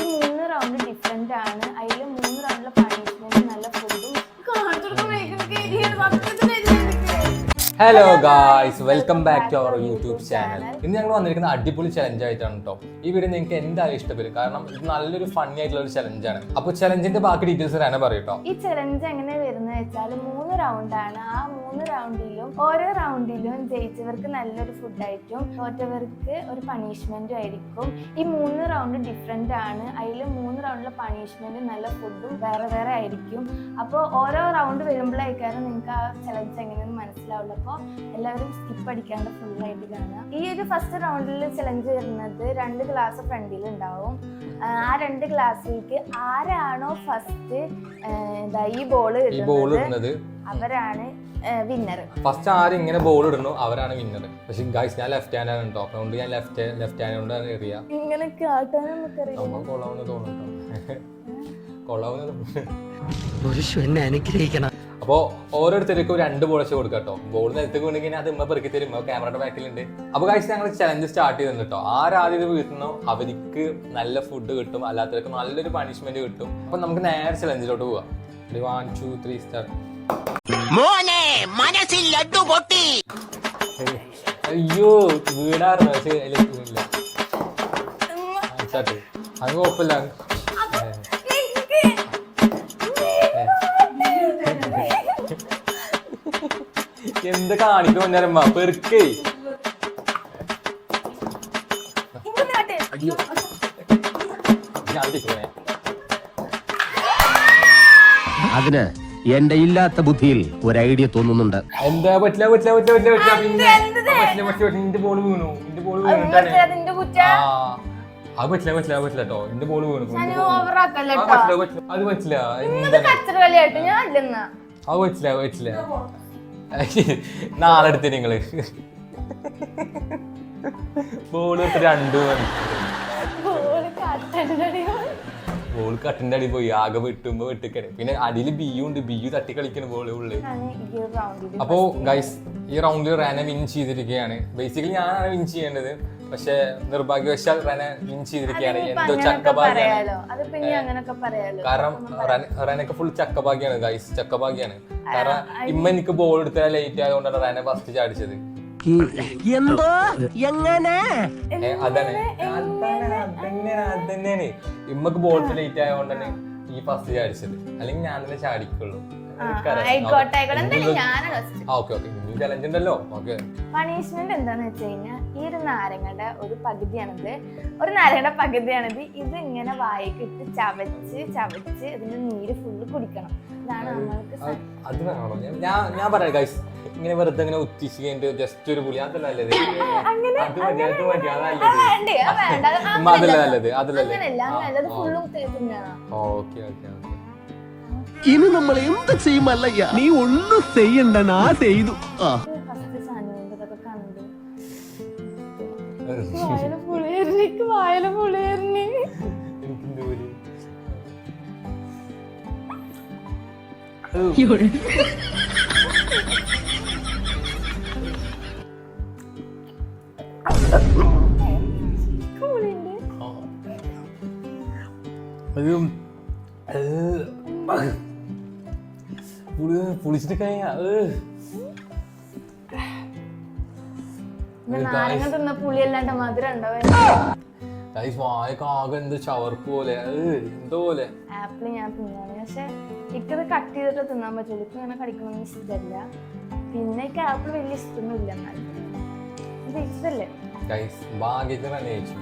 മൂന്ന് round different ആണ്. അതിൽ 3 റൗണ്ടിലെ പണിഷ്മെന്റ് നല്ല ഫുഡും. Hello guys, welcome back to our YouTube channel. ഇന്ന് ഞങ്ങൾ വന്നിരിക്കുന്ന അടിപൊളി ചലഞ്ച് ആയിട്ടാണ് കേട്ടോ. ഈ വീഡിയോ നിങ്ങൾക്ക് എന്തായാലും ഇഷ്ടപ്പെടും, കാരണം ഇത് നല്ലൊരു ഫണ്ണി ആയിട്ടുള്ള ഒരു ചലഞ്ചാണ്. അപ്പോൾ ചലഞ്ചിന്റെ ബാക്കി ഡീറ്റെയിൽസ് തന്നെ പറയട്ടോ. ഈ ചലഞ്ച് എങ്ങനെ വരുന്നത് വെച്ചാൽ 3 റൗണ്ടാണ്. ആ 3 റൗണ്ടിലും ഓരോ റൗണ്ടിലും ജയിച്ചവർക്ക് നല്ലൊരു ഫുഡായിട്ടും തോറ്റവർക്ക് ഒരു പണിഷ്മെന്റും ആയിരിക്കും. ഈ 3 റൗണ്ട് ഡിഫറെന്റ് ആണ്. അതിൽ 3 റൗണ്ടിലെ പണിഷ്മെന്റ് നല്ല ഫുഡും വേറെ വേറെ ആയിരിക്കും. അപ്പോൾ ഓരോ റൗണ്ട് വരുമ്പോഴേക്കാരും നിങ്ങൾക്ക് ആ ചലഞ്ച് എങ്ങനെയെന്ന് മനസ്സിലാവുള്ളൂ. അപ്പോൾ എല്ലാവരും സ്കിപ്പ് അടിക്കാണ്ട് ഫുള്ളായിട്ട് കാണുക. ഈ ഒരു ഫസ്റ്റ് റൗണ്ടിൽ ചലഞ്ച് വരുന്നത് 2 ഗ്ലാസ് ഫ്രണ്ടിൽ ഉണ്ടാവും. ആ 2 ഗ്ലാസ്സിലേക്ക് ആരാണോ ഫസ്റ്റ് ഈ ബോൾ ഇടുന്നത് അവരാണ് വിന്നർ. ഫസ്റ്റ് ആരും ഇങ്ങനെ ബോൾ ഇടുന്നു അവരാണ് വിന്നർ. പക്ഷെ ഗൈസ്, ഞാൻ ലെഫ്റ്റ് ഹാൻഡ് ആണ് കേട്ടോ. അതുകൊണ്ട് ഞാൻ ലെഫ്റ്റ് ഹാൻഡ് കൊണ്ടാണ് എറിയ. ഇങ്ങനെ കാട്ടാൻ നമുക്കറിയാം. കൊള്ളാവുന്ന തോന്നുന്നു. എന്നെ അനുഗ്രഹിക്കണം. അപ്പോൾ ഓരോരുത്തർക്കും 2 ബോൾ വെച്ച് കൊടുക്കാം കേട്ടോ. ബോൾ നിലത്തേക്ക് വീണെങ്കിൽ അത് ഇമ്മ പെറുക്കി തരും. ക്യാമറയുടെ ബാക്കിലുണ്ട്. അപ്പോൾ ഗൈസ്, ഞങ്ങൾ ചലഞ്ച് സ്റ്റാർട്ട് ചെയ്തിട്ടുണ്ട് കേട്ടോ. ആരാദ്യം ഇത് വീട്ടുന്നോ അവർക്ക് നല്ല ഫുഡ് കിട്ടും, അല്ലാത്തവർക്ക് നല്ലൊരു പണിഷ്മെന്റ് കിട്ടും. അപ്പൊ നമുക്ക് നേരെ ചലഞ്ചിലോട്ട് പോവാം. 1 2 3 സ്റ്റാർട്ട്. അയ്യോ, വീടാറുണ്ട്. പക്ഷേ അതിലില്ല. അത് കുഴപ്പമില്ല. എന്ത് കാണിക്കും വന്നേരമ്മ പെറുക്കേ. അതിന് എന്റെ ഇല്ലാത്ത ബുദ്ധിയിൽ ഒരു ഐഡിയ തോന്നുന്നുണ്ട്. എന്താ പറ്റില്ല. നിന്റെ ബോൾ വീണു. നിന്റെ ബോൾ വീണിട്ടാണ്. അത് പറ്റില്ല കേട്ടോ. നിന്റെ ബോൾ വീണു. അത് പറ്റില്ല. അത് പറ്റില്ല. നാളെ എടുത്ത് നിങ്ങള് ബോൾ എടുത്ത് 2 ബോൾ കട്ടിന്റെ അടി പോയി. ആകെ വെട്ടിക്കണേ. പിന്നെ അടിയിൽ ബിയു ഉണ്ട്. ബിയു തട്ടി കളിക്കണ ബോള് ഉള്ളു. അപ്പോ ഗൈസ്, ഈ റൗണ്ടിൽ റെന വിൻ ചെയ്തിരിക്കുകയാണ്. ബേസിക്കലി ഞാനാണ് വിൻ ചെയ്യേണ്ടത്. പക്ഷെ നിർഭാഗ്യവശാൽ റെന വിൻ ചെയ്തിരിക്കുകയാണ്. എന്തോ ചക്കഭാഗ്യാണ്. കാരണം റെനക്ക് ഫുൾ ചക്കഭാഗ്യാണ് ഗൈസ്. ചക്കഭാഗ്യാണ്. കാരണം ഇമ്മ എനിക്ക് ബോൾ എടുത്താൽ ലേറ്റ് ആയതുകൊണ്ടാണ് റെന ഫസ്റ്റ് ചാടിച്ചത്. എന്തോ എങ്ങനെ അതന്നെയാണ്. ഇമ്മക്ക് ബോൾ ലേറ്റ് ആയതുകൊണ്ടാണ് ഈ ഫസ്റ്റ് ചാടിച്ചത്. അല്ലെങ്കിൽ ഞാൻ തന്നെ ചാടിക്കുള്ളൂ. ചലഞ്ച് ഉണ്ടല്ലോ. പണിഷ്മെന്റ് എന്താന്ന് വെച്ച് കഴിഞ്ഞാൽ ഈ ഒരു നാരങ്ങയുടെ ഒരു പകുതിയാണിത്. ഇത് ഇങ്ങനെ വായിക്കിട്ട് ചവച്ച് ഇതിന്റെ നീര് ഫുള്ള് കുടിക്കണം. ഇതാണ് നമ്മൾക്ക്. അത് വേണോ? ഞാൻ പറയാം ഗൈസ്, ഇങ്ങനെ വെറുതെ ഇങ്ങനെ ഉത്തിച്ചിട്ട് ജസ്റ്റ് ഒരു പുളി അതല്ല നല്ലത്. ഓക്കെ. ഇനി നമ്മൾ എന്ത് ചെയ്യുമല്ലയ്യ? നീ ഒന്നും ചെയ്യണ്ട, നാ ചെയ്തു. പുളിച്ചിട്ട് കഴിഞ്ഞാ നാരങ്ങ തിന്ന പുളി അല്ലാണ്ട് മധുരം ഉണ്ടാവും. വായക്കാകെ എന്ത് ചവർപ്പ് പോലെ എന്തോ പോലെ. ആപ്പിള് ഞാൻ തിന്നാണ്, പക്ഷെ എനിക്കത് കട്ട് ചെയ്തിട്ട് തിന്നാൻ പറ്റുള്ളൂ. ഇപ്പൊ ഇങ്ങനെ കടിക്കണമെന്ന് ഇഷ്ടമല്ല. പിന്നെ എനിക്ക് ആപ്പിൾ വലിയ ഇഷ്ടമൊന്നുമില്ല. എന്നാലും ഇത് ഇഷ്ടല്ലേ. ഭാഗ്യത്തിന് തന്നെ ജയിച്ചു.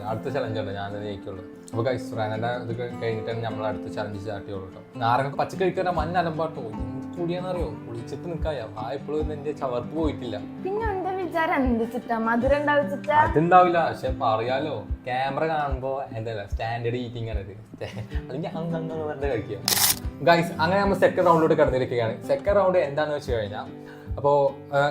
അടുത്ത ചലഞ്ച് ഉണ്ട്, ഞാൻ ജയിക്കുള്ളൂ. അപ്പൊ ഗൈസ്, റെനയുടെ ഇത് കഴിഞ്ഞിട്ടാണ് നമ്മൾ അടുത്ത ചലഞ്ച് സ്റ്റാർട്ട് ചെയ്യുള്ളൂ കേട്ടോ. നാരങ്ങ പച്ച കഴിക്കാൻ മഞ്ഞ അലമ്പാട്ടോ. എന്ത് കൂടിയാന്നറിയോ? പൊളിച്ചിട്ട് നിൽക്കായ ഇപ്പോഴും എന്റെ ചവർപ്പ് പോയിട്ടില്ല. പിന്നെ എന്റെ വിചാരം എന്ത് ചിട്ടാ, മധുരം അതുണ്ടാവില്ല. പക്ഷെ പറയാലോ, ക്യാമറ കാണുമ്പോ എന്താ സ്റ്റാൻഡേർഡ് ഈറ്റിംഗ് ആണ് ഇത്. അല്ലെങ്കിൽ അങ്ങനെ വെറുതെ കഴിക്കുക. ഗൈസ്, അങ്ങനെ നമ്മൾ സെക്കൻഡ് റൗണ്ടിലോട്ട് കടന്നിരിക്കുകയാണ്. സെക്കൻഡ് റൗണ്ട് എന്താണെന്ന് വെച്ച് കഴിഞ്ഞാൽ അപ്പോൾ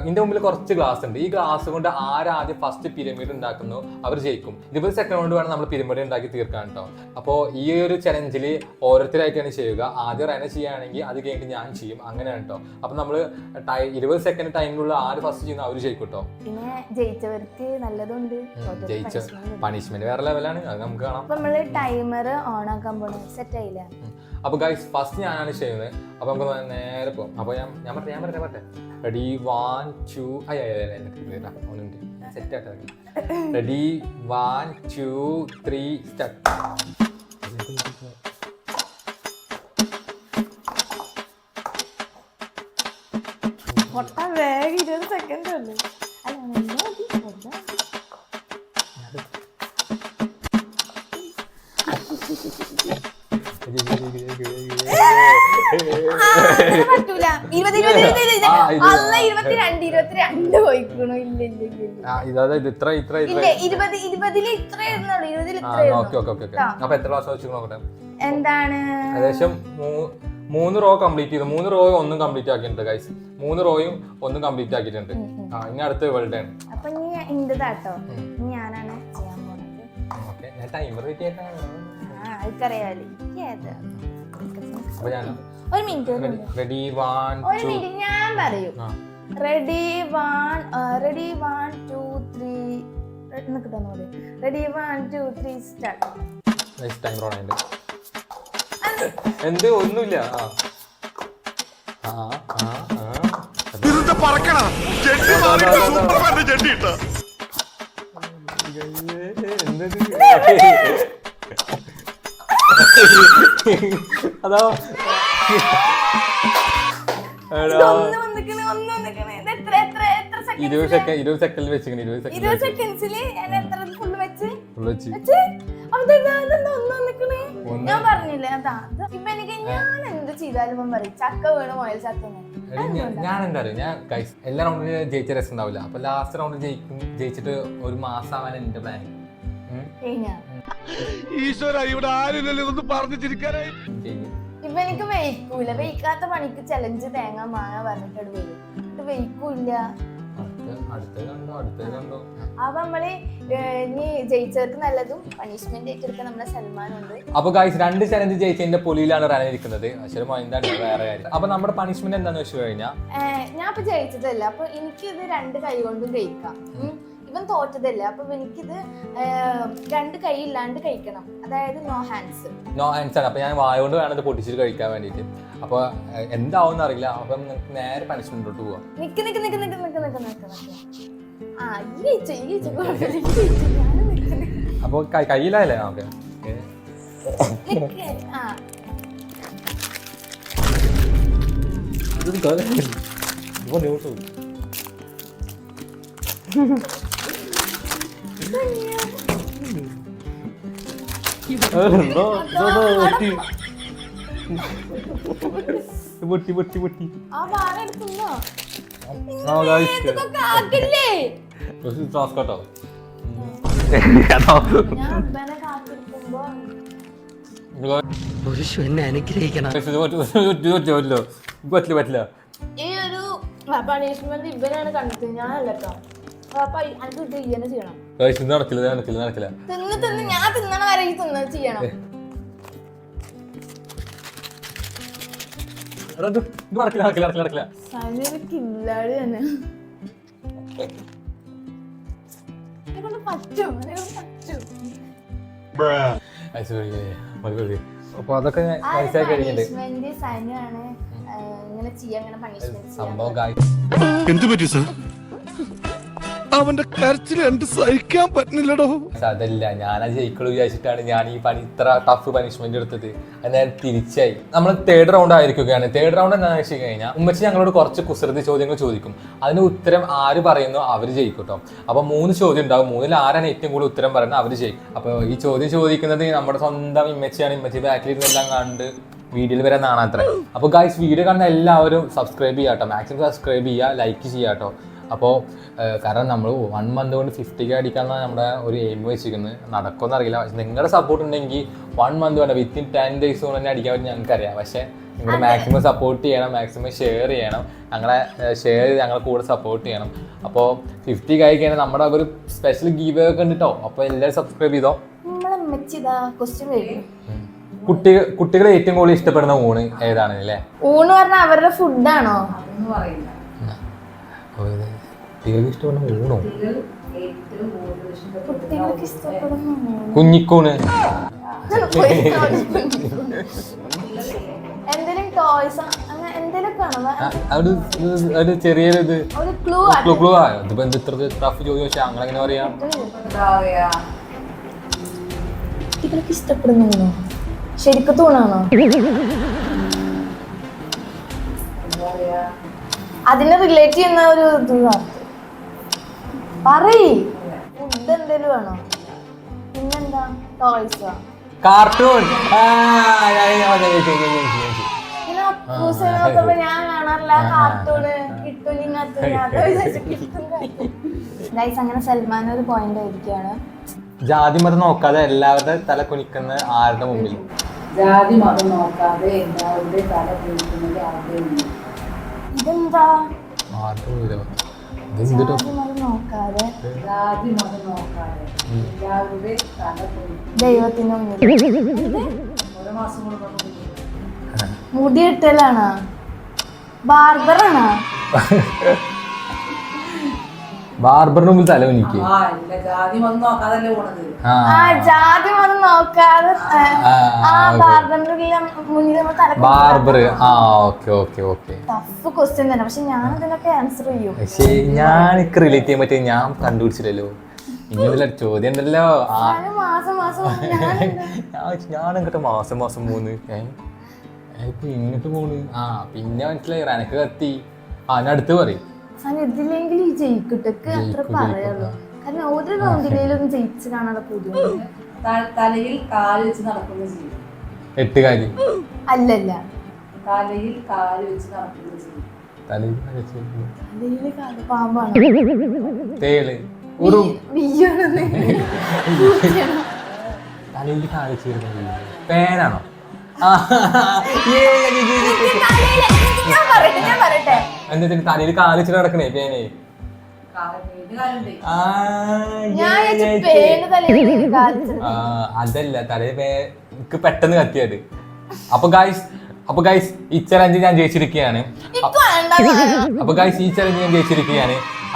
ഇതിന്റെ മുമ്പിൽ കുറച്ച് ഗ്ലാസ് ഉണ്ട്. ഈ ഗ്ലാസ് കൊണ്ട് ആരാദ്യം ഫസ്റ്റ് പിരമിഡ് ഉണ്ടാക്കുന്നു അവർ ജയിക്കും. 20 സെക്കൻഡ് കൊണ്ട് വേണം നമ്മൾ പിരമിഡ് ഉണ്ടാക്കി തീർക്കാൻ കേട്ടോ. അപ്പോൾ ഈ ഒരു ചലഞ്ചിൽ ഓരോരുത്തരായിട്ടാണ് ചെയ്യുക. ആദ്യം റന ചെയ്യുകയാണെങ്കിൽ അത് കഴിഞ്ഞിട്ട് ഞാൻ ചെയ്യും, അങ്ങനെയാണ് കേട്ടോ. അപ്പൊ നമ്മൾ 20 സെക്കൻഡ് ടൈമിലുള്ള ആര് ഫസ്റ്റ് ചെയ്യുന്ന അവർ ജയിക്കും കേട്ടോ. പിന്നെ ജയിച്ചവർക്ക് നല്ലതുണ്ട്, ജയിച്ച പണിഷ്മെന്റ് വേറെ ലെവലാണ്, അത് നമുക്ക് കാണാം. അപ്പൊ നമ്മള് ടൈമർ ഓൺ ആക്കാൻ പോണ സെറ്റ് ആയില്ല. അപ്പൊ ഗൈസ് ഫസ്റ്റ് ഞാനാണ് ചെയ്യുന്നത്. അപ്പൊ നമുക്ക് നേരെ പോകും. അപ്പൊ ഞാൻ പറട്ടെ റെഡി 1 2 സെറ്റ് ആട്ടെ. Ready 1 2 3 start. വേഗം 20 സെക്കൻഡ് ഉള്ളു. പറ്റൂല. 22 പോയിക്കണോ? ഇല്ല 20 എത്ര ക്ലാസ് വെച്ച് നോക്കട്ടെ. എന്താണ് ഏകദേശം 3 റോ കംപ്ലീറ്റ് ചെയ്തു. 3 റോയും ഒന്നും കംപ്ലീറ്റ് ആക്കിയിട്ടുണ്ട് ഗൈസ്. 3 റോയും ഒന്നും കംപ്ലീറ്റ് ആക്കിയിട്ടുണ്ട്. ഇനി അടുത്ത വേൾഡ് ആണ്. അപ്പൊ നീ ഇന്റതാട്ടോ, ഞാനാണ് ചെയ്യാൻ പോണത്. ഓക്കെ, ഞാൻ ടൈമർ വെയിറ്റ് ചെയ്തിട്ടാണ്. എനിക്കറിയാലോ. ഒരു മിനിറ്റ് റെഡി 1 2 ഞാൻ പറയും. Ready 1 2 3 ready 1 2 3 start. Timer on ആയിട്ട് എന്ത് ഒന്നുമില്ല. അതോ 20 സെക്കൻഡ് വെച്ചിങ്ങനെ 20 സെക്കൻഡ്സിൽ ഞാൻ പറഞ്ഞില്ലേ അതാ. ഇപ്പൊ എനിക്ക് ഞാൻ എന്ത് ചെയ്താലും പറയും ചക്ക വീണ് പോയാൽ ചക്ക. ഞാൻ എന്താ അറിയാം, ഞാൻ എല്ലാ റൗണ്ടിലും ജയിച്ച രസം ഉണ്ടാവില്ല. അപ്പൊ ലാസ്റ്റ് റൗണ്ടിൽ ജയിച്ചിട്ട് ഒരു മാസം ആവാൻ എന്റെ പ്ലാൻ. ഈശ്വര, ഇവിടെ ആരില്ലല്ലോ ഇതൊന്നും പറഞ്ഞു ചിരിക്കാനായി. ഇപ്പൊ എനിക്ക് വെയിക്കൂല. വെയിക്കാത്ത പണിക്ക് ചലഞ്ച് തേങ്ങ മാങ്ങ പറഞ്ഞിട്ട് വരും. ഇത് വെയിക്കൂല്ല. അപ്പൊ നമ്മള് ഇനി ജയിച്ചവർക്ക് നല്ലതും പണിഷ്മെന്റ് ഏറ്റെടുക്കാൻ നമ്മുടെ സൽമാനുണ്ട്. അപ്പൊ ഗൈസ് 2 ചലഞ്ച് ജയിച്ചതിന്റെ പൊലിയിലാണ് റനിരിക്കുന്നത്. എന്താണ് വേറെ കാര്യം. അപ്പൊ നമ്മുടെ പണിഷ്മെന്റ് എന്താന്ന് വെച്ച് കഴിഞ്ഞാൽ ഞാൻ ഇപ്പൊ ജയിച്ചതല്ല, അപ്പൊ എനിക്കിത് 2 കൈ കൊണ്ടും കഴിക്കാം. ഇവൻ തോറ്റതല്ല, അപ്പൊ എനിക്കിത് 2 കൈ ഇല്ലാണ്ട് കഴിക്കണം. അതായത് നോ ഹാൻഡ്സ് ആണ്. അപ്പൊ ഞാൻ വായ കൊണ്ട് വേണം ഇത് പൊട്ടിച്ചിട്ട് കഴിക്കാൻ വേണ്ടിട്ട്. അപ്പൊ എന്താവും അറിയില്ല. അപ്പൊ നിങ്ങൾക്ക് നേരെ പണിഷ്മെന്റിലോട്ട് പോവാം. അപ്പൊ കയ്യിലല്ലേ? ഓക്കെ, പൊട്ടി. പറ്റില്ല. ഈ ഒരു പണിഷ്മെന്റ് ഇവനാണ് കണ്ടത്, ഞാനല്ലോ. അപ്പൊ എനിക്ക് ചെയ്യണം. നടക്കില്ല. തിന്ന് ഞാൻ തിന്നണ വരെ ഈ തിന്നത് ചെയ്യണം. കില്ലാടി തന്നെ പറ്റും. അപ്പൊ അതൊക്കെ പണിഷ്മെന്റ് സൈനാണ് ഇങ്ങനെ ചെയ്യാൻ പണിഷ്മെന്റ്. എന്ത് പറ്റി സാർ? അവന്റെ കരച്ചിൽ എന്ത് സഹിക്കാൻ പറ്റുന്നില്ലടോ. അതല്ല, ഞാനാ ജയിക്കുള്ളൂ വിചാരിച്ചിട്ടാണ് ഞാൻ ഈ പണി ഇത്ര ടഫ് പണിഷ്മെന്റ് എടുത്തത്. അത് ഞാൻ തിരിച്ചായി. നമ്മൾ 3rd റൗണ്ട് ആയിരിക്കുകയാണ്. 3rd റൗണ്ട് എന്താണെന്ന് വെച്ച് കഴിഞ്ഞാൽ ഉമ്മച്ചി ഞങ്ങളോട് കുറച്ച് കുസൃതി ചോദ്യങ്ങൾ ചോദിക്കും. അതിന് ഉത്തരം ആര് പറയുന്നു അവര് ജയിക്കും കേട്ടോ. അപ്പൊ 3 ചോദ്യം ഉണ്ടാവും. 3-ൽ ആരാണ് ഏറ്റവും കൂടുതൽ ഉത്തരം പറയുന്നത് അവര് ജയിക്കും. അപ്പൊ ഈ ചോദ്യം ചോദിക്കുന്നത് നമ്മുടെ സ്വന്തം ഇമ്മച്ചിയാണ്. ഇമ്മച്ചി ബാക്കിലിരുന്നെല്ലാം കണ്ട് വീഡിയോയിൽ വരെ കാണാത്ര. അപ്പൊ ഗൈസ്, വീഡിയോ കാണുന്ന എല്ലാവരും സബ്സ്ക്രൈബ് ചെയ്യാട്ടോ. മാക്സിമം സബ്സ്ക്രൈബ് ചെയ്യുക, ലൈക്ക് ചെയ്യാട്ടോ. അപ്പോൾ കാരണം നമ്മൾ 1 മന്ത് കൊണ്ട് 50K അടിക്കാന്നാണ് നമ്മുടെ ഒരു എയിം വെച്ചിരിക്കുന്നത്. നടക്കുമെന്ന് അറിയില്ല. പക്ഷെ നിങ്ങളുടെ സപ്പോർട്ട് ഉണ്ടെങ്കിൽ 1 മന്ത് വേണ്ട, വിത്തിൻ 10 days കൊണ്ട് തന്നെ അടിക്കാൻ പറ്റും ഞങ്ങൾക്കറിയാം. പക്ഷേ നിങ്ങൾ മാക്സിമം സപ്പോർട്ട് ചെയ്യണം, മാക്സിമം ഷെയർ ചെയ്യണം, ഞങ്ങളെ കൂടെ സപ്പോർട്ട് ചെയ്യണം. അപ്പോൾ 50 കഴിഞ്ഞാൽ നമ്മുടെ ഒരു സ്പെഷ്യൽ ഗീവ് ഒക്കെ ഉണ്ട് കേട്ടോ. അപ്പോൾ എല്ലാവരും സബ്സ്ക്രൈബ് ചെയ്തോ. കുട്ടികളെ ഏറ്റവും കൂടുതൽ ഇഷ്ടപ്പെടുന്ന ഊണ് ഏതാണ് അല്ലേ? ഊണ് പറഞ്ഞാൽ അവരുടെ ഫുഡാണോ? കുട്ടികൾക്ക് ഇഷ്ടപ്പെടുന്ന ഊണോ? കുട്ടികൾക്ക് ഇഷ്ടപ്പെടുന്ന കുഞ്ഞിക്കൂണ്. എന്തെങ്കിലും ടോയ്സ് അങ്ങനെ എന്തെങ്കിലുമൊക്കെ ഒരു ചെറിയൊരു ഇത് ഒരു ക്ലൂ ക്ലൂ ഇതിപ്പോ എന്ത് ഇത്ര ടഫ് ചോദിച്ചാൽ അങ്ങനെ എങ്ങനെ പറയാ? കുട്ടികൾക്ക് ഇഷ്ടപ്പെടുന്ന ഊണോ? ശരിക്കും ഊണാണോ? അതിനെ റിലേറ്റ് ചെയ്യുന്ന ഒരു ഇത് പറയ്. ഫുഡ് എന്തേലും വേണോ? പിന്നെന്താ? ടോയ്സോ? കാർട്ടൂൺ. ഞാൻ കാണാറില്ല കാർട്ടൂണ്. ഗൈസ് അങ്ങനെ സൽമാൻ ഒരു പോയിന്റ് ആയിരിക്കാണ്. ജാതി മതം നോക്കാതെ എല്ലാവരുടെ തല കുനിക്കുന്ന ആരുടെ മുമ്പിൽ? ജാതി മതം നോക്കാതെ എല്ലാവരുടെ തല കുനിക്കുന്നത് ആരുടെ മുമ്പിൽ? ഇതെന്താ? ഇതെന്തിട്ടോ? ജാതി മതം നോക്കാതെ ജാതി മതം നോക്കാതെ എല്ലാവരുടെ തല കുനിക്കുന്നത് ദൈവത്തിന്റെ മുന്നിൽ. ഓരോ മാസം കൊണ്ട് മുടി ഇട്ടലാണോ? ബാർബറാണോ? ബാർബറിന് മുമ്പിൽ തല കുനിക്ക്. ജാതി മതം നോക്കാതല്ലേ പോണത്. ആ ജാതി മതം നോക്കാതെ ബാർബറിന്റെ മുന്നിൽ നമ്മൾ തല. ബാർബർ. ഓക്കെ. ടഫ് ക്വസ്റ്റ്യൻ തന്നെ, പക്ഷെ ഞാൻ ഇതിനൊക്കെ ആൻസർ ചെയ്യും. പക്ഷേ ഞാൻ റിലേറ്റ് ചെയ്യാൻ പറ്റിയ ഞാൻ കണ്ടുപിടിച്ചില്ലല്ലോ. ഇങ്ങനൊരു ചോദ്യം ഉണ്ടല്ലോ. മാസം ഞാൻ ഇങ്ങോട്ട് മാസം 3 ഇപ്പൊ ഇങ്ങോട്ട് പോണ്. പിന്നെ മനസ്സിലായി എനക്ക് കത്തി. ഞാൻ അടുത്ത് പറയും. ഇതില്ലെങ്കിൽ ഈ ജയിക്കിട്ടൊക്കെ അത്ര പറയാലോ. കാരണം ഒരു റൗണ്ടിലും ജയിച്ച് കാണാതെ പുതിയ തലയിൽ കാല് വെച്ച് നടക്കുന്ന ജീവി. 8 കാലി. അല്ലല്ല, തലയിൽ കാല് വെച്ച് നടക്കുന്ന ജീവി. തലയിൽ കാല് പാമ്പാണ്. തേള്. തലയിൽ കാല് പേനാണോ? ഞാൻ പറയട്ടെ, എന്താ തലയിൽ കാല് വെച്ചിട്ട് നടക്കണേ പേനെ? അതല്ല, തലയിൽ എനിക്ക് പെട്ടെന്ന് കത്തിയത്. അപ്പൊ ഗൈസ് ഈ ചലഞ്ച് ഞാൻ ജയിച്ചിരിക്കുകയാണ്.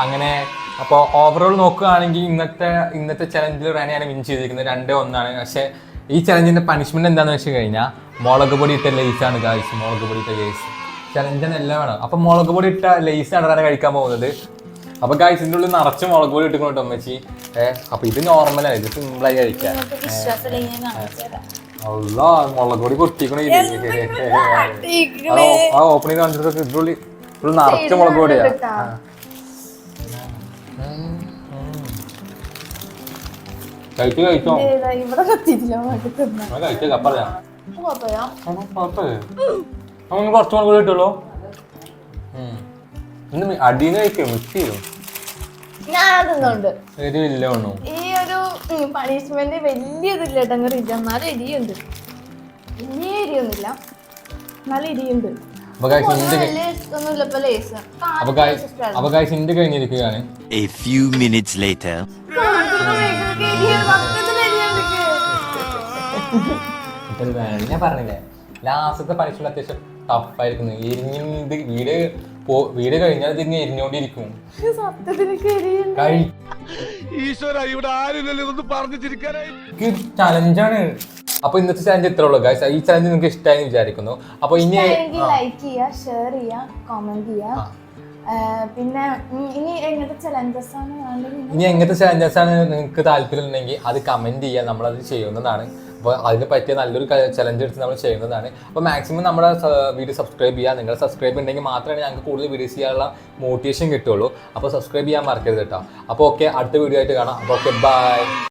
അങ്ങനെ അപ്പോൾ ഓവറോൾ നോക്കുകയാണെങ്കിൽ ഇന്നത്തെ ചലഞ്ചിൽ റെനയാണ് വിൻ ചെയ്തിരിക്കുന്നത് 2-1. പക്ഷെ ഈ ചലഞ്ചിന്റെ പണിഷ്മെന്റ് എന്താണെന്ന് വെച്ച് കഴിഞ്ഞാൽ മുളക് പൊടി ഇട്ട ലേസാണ് ഗൈസ്. മുളക് പൊടി ഇട്ട ലേസ് ചലഞ്ചിന് എല്ലാം വേണം. അപ്പൊ മുളക് പൊടി ഇട്ട ലേസാണ് റെന കഴിക്കാൻ പോകുന്നത്. അപ്പൊ ഗൈസ് ഇതിൻ്റെ ഉള്ളിൽ നിറച്ച് മുളക് പൊടി ഇട്ടുകൊണ്ട് അമ്മച്ചി. അപ്പൊ ഇത് നോർമലാണ്, ഇത് സിമ്പിളായി കഴിക്കാൻ. മുളക് പൊടി പൊട്ടിക്കണ ഓപ്പണിങ് കാണിച്ചിട്ട് ഇതിനുള്ളിൽ നിറച്ച് മുളക് പൊടിയാ. കഴിച്ചോ ഇവിടെ കത്തിയിട്ടില്ല. കുറച്ച് മുളക് പൊടി ഇട്ടുള്ളൂ. അടിയിൽ കഴിക്കും, മിക്സ് ചെയ്യും. ഞാൻ തിന്നുണ്ട്. എരിവില്ല വേണോ? ഈ ഒരു പണിഷ്മെന്റ് വലിയ ഇതില്ല കേട്ടോ. എന്നാലും എരിയുണ്ട്. വലിയ എരിയൊന്നുമില്ല, നല്ല എരിയുണ്ട്. അപ്പൊ ഗൈസ് ഇന്ത്യ കഴിഞ്ഞിരിക്കുകയാണ്. A few minutes later. ഞാൻ പറഞ്ഞില്ലേ ലാസ്റ്റത്തെ പണിഷ്മെന്റ് അത്യാവശ്യം ടഫായിരിക്കുന്നു. വീട് കഴിഞ്ഞാൽ ഇതിങ്ങനെ എരിഞ്ഞോണ്ടിരിക്കും. ചലഞ്ചാണ്. അപ്പൊ ഇന്നത്തെ ചലഞ്ച് ഇത്രേ ഉള്ളൂ ഗൈസ്. ഈ ചലഞ്ച് നിങ്ങൾക്ക് ഇഷ്ടമായി വിചാരിക്കുന്നു. അപ്പൊ ഇനി ലൈക്ക് ചെയ്യുക, ഷെയർ ചെയ്യുക, കമന്റ് ചെയ്യുക. പിന്നെ ഇനി എങ്ങനത്തെ ചലഞ്ചസ് ആണ് നിങ്ങൾക്ക് താല്പര്യം ഉണ്ടെങ്കിൽ അത് കമന്റ് ചെയ്യുക, നമ്മളത് ചെയ്യുന്നതാണ്. അപ്പോൾ അതിന് പറ്റിയ നല്ലൊരു ചലഞ്ച് എടുത്ത് നമ്മൾ ചെയ്യുന്നതാണ്. അപ്പോൾ മാക്സിമം നമ്മുടെ വീഡിയോ സബ്സ്ക്രൈബ് ചെയ്യുക. നിങ്ങൾ സബ്സ്ക്രൈബ് ഉണ്ടെങ്കിൽ മാത്രമേ ഞങ്ങൾക്ക് കൂടുതൽ വീഡിയോസ് ചെയ്യാനുള്ള മോട്ടിവേഷൻ കിട്ടുള്ളൂ. അപ്പോൾ സബ്സ്ക്രൈബ് ചെയ്യാൻ മറക്കരുത് കേട്ടോ. അപ്പോൾ ഓക്കെ, അടുത്ത വീഡിയോ ആയിട്ട് കാണാം. അപ്പോൾ ഓക്കെ, ബൈ.